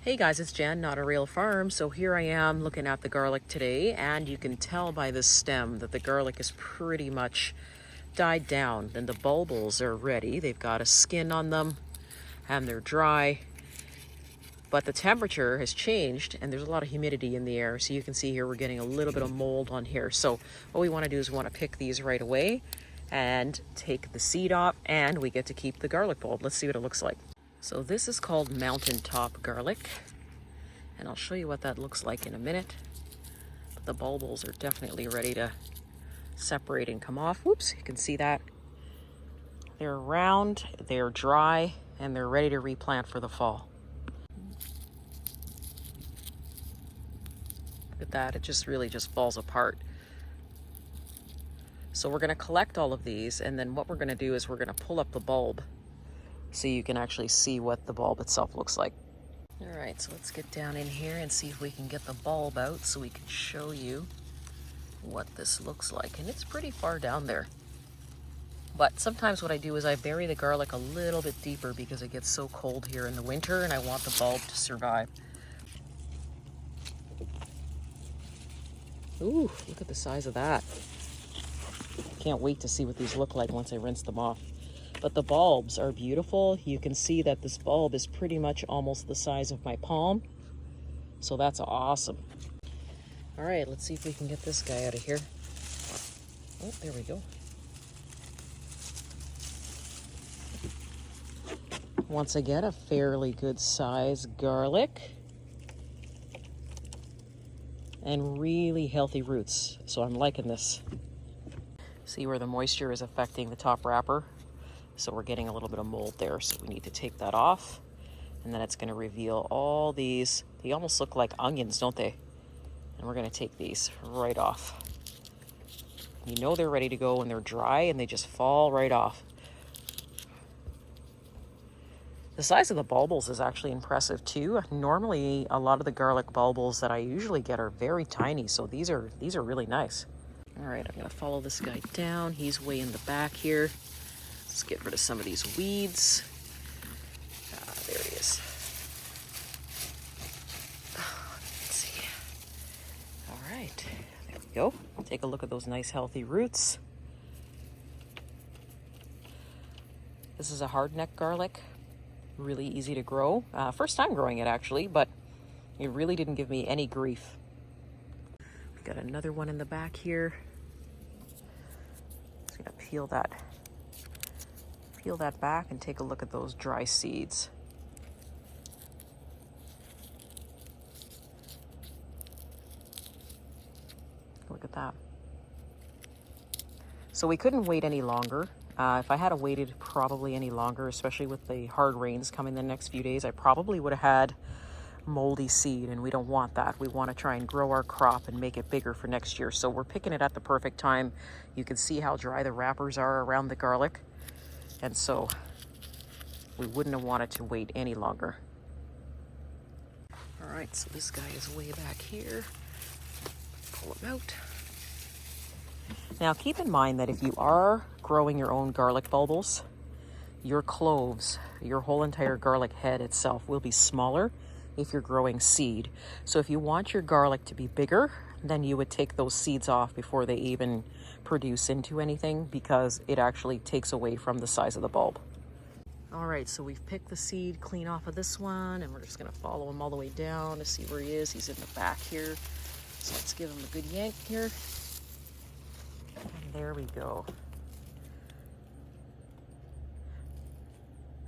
Hey guys, it's Jen, Not a Real Farm. So here I am looking at the garlic today, and you can tell by this stem that the garlic is pretty much died down and the bulbils are ready. They've got a skin on them and they're dry, but the temperature has changed and there's a lot of humidity in the air. So you can see here we're getting a little bit of mold on here. So what we want to do is we want to pick these right away and take the seed off, and we get to keep the garlic bulb. Let's see what it looks like. So this is called mountaintop garlic, and I'll show you what that looks like in a minute. But the bulbils are definitely ready to separate and come off. Whoops, you can see that. They're round, they're dry, and they're ready to replant for the fall. Look at that, it just really just falls apart. So we're gonna collect all of these, and then what we're gonna do is we're gonna pull up the bulb so you can actually see what the bulb itself looks like. All right, so let's get down in here and see if we can get the bulb out so we can show you what this looks like. And it's pretty far down there. But sometimes what I do is I bury the garlic a little bit deeper because it gets so cold here in the winter and I want the bulb to survive. Ooh, look at the size of that. Can't wait to see what these look like once I rinse them off. But the bulbs are beautiful. You can see that this bulb is pretty much almost the size of my palm. So that's awesome. All right, let's see if we can get this guy out of here. Oh, there we go. Once again, a fairly good size garlic. And really healthy roots. So I'm liking this. See where the moisture is affecting the top wrapper? So we're getting a little bit of mold there, so we need to take that off. And then it's going to reveal all these. They almost look like onions, don't they? And we're going to take these right off. You know they're ready to go when they're dry and they just fall right off. The size of the bulbils is actually impressive too. Normally, a lot of the garlic bulbils that I usually get are very tiny, so these are really nice. All right, I'm going to follow this guy down. He's way in the back here. Let's get rid of some of these weeds. There he is. Let's see. All right, there we go. Take a look at those nice healthy roots. This is a hardneck garlic. Really easy to grow. First time growing it actually, but it really didn't give me any grief. We got another one in the back here. Just gonna peel that back and take a look at those dry seeds. Look at that. So we couldn't wait any longer. If I had waited probably any longer, especially with the hard rains coming the next few days, I probably would have had moldy seed, and we don't want that. We want to try and grow our crop and make it bigger for next year. So we're picking it at the perfect time. You can see how dry the wrappers are around the garlic. And so we wouldn't have wanted to wait any longer. All right, so this guy is way back here. Pull him out. Now keep in mind that if you are growing your own garlic bulbils, your cloves, your whole entire garlic head itself will be smaller if you're growing seed. So if you want your garlic to be bigger, then you would take those seeds off before they even produce into anything, because it actually takes away from the size of the bulb. All right, so we've picked the seed clean off of this one, and we're just gonna follow him all the way down to see where he is. He's in the back here. So let's give him a good yank here. And there we go.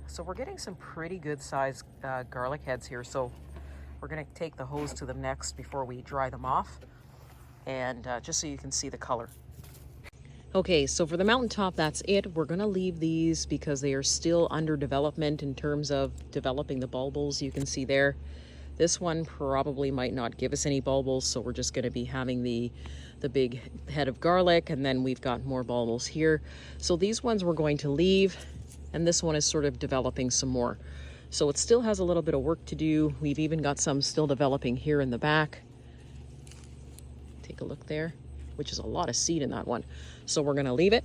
So we're getting some pretty good sized garlic heads here. So we're gonna take the hose to them next before we dry them off. And just so you can see the color. Okay, so for the mountaintop, that's it. We're gonna leave these because they are still under development in terms of developing the bulbils. You can see there. This one probably might not give us any bulbils, so we're just gonna be having the big head of garlic, and then we've got more bulbils here. So these ones we're going to leave, and this one is sort of developing some more. So it still has a little bit of work to do. We've even got some still developing here in the back. Take a look there, which is a lot of seed in that one. So we're gonna leave it,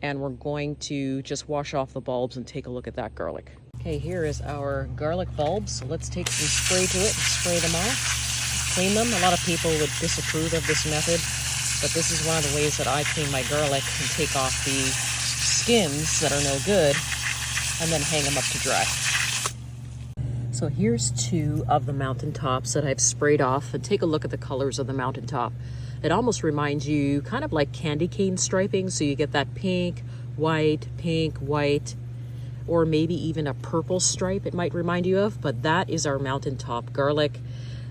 and we're going to just wash off the bulbs and take a look at that garlic. Okay, here is our garlic bulbs. So let's take some spray to it and spray them off. Clean them. A lot of people would disapprove of this method, but this is one of the ways that I clean my garlic and take off the skins that are no good and then hang them up to dry. So here's 2 of the mountaintops that I've sprayed off, and take a look at the colors of the mountaintop. It almost reminds you kind of like candy cane striping, so you get that pink, white, or maybe even a purple stripe it might remind you of, but that is our mountaintop garlic.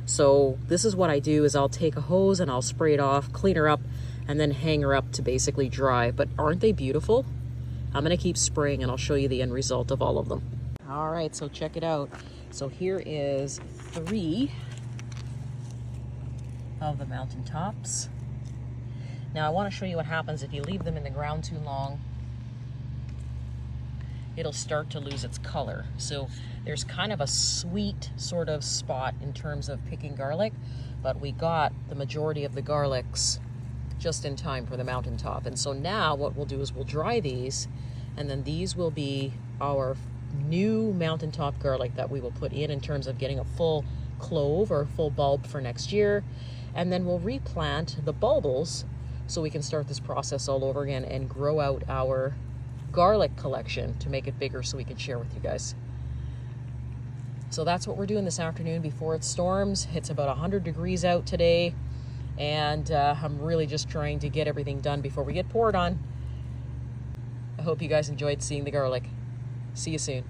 So this is what I do is I'll take a hose and I'll spray it off, clean her up, and then hang her up to basically dry. But aren't they beautiful? I'm gonna keep spraying and I'll show you the end result of all of them. All right, so check it out. So here is 3 of the mountaintops. Now I want to show you what happens if you leave them in the ground too long. It'll start to lose its color. So there's kind of a sweet sort of spot in terms of picking garlic, but we got the majority of the garlics just in time for the mountaintop. And so now what we'll do is we'll dry these, and then these will be our new mountaintop garlic that we will put in terms of getting a full clove or full bulb for next year. And then we'll replant the bulbils so we can start this process all over again and grow out our garlic collection to make it bigger so we can share with you guys. So that's what we're doing this afternoon before it storms. It's about 100 degrees out today, and I'm really just trying to get everything done before we get poured on. I hope you guys enjoyed seeing the garlic. See you soon.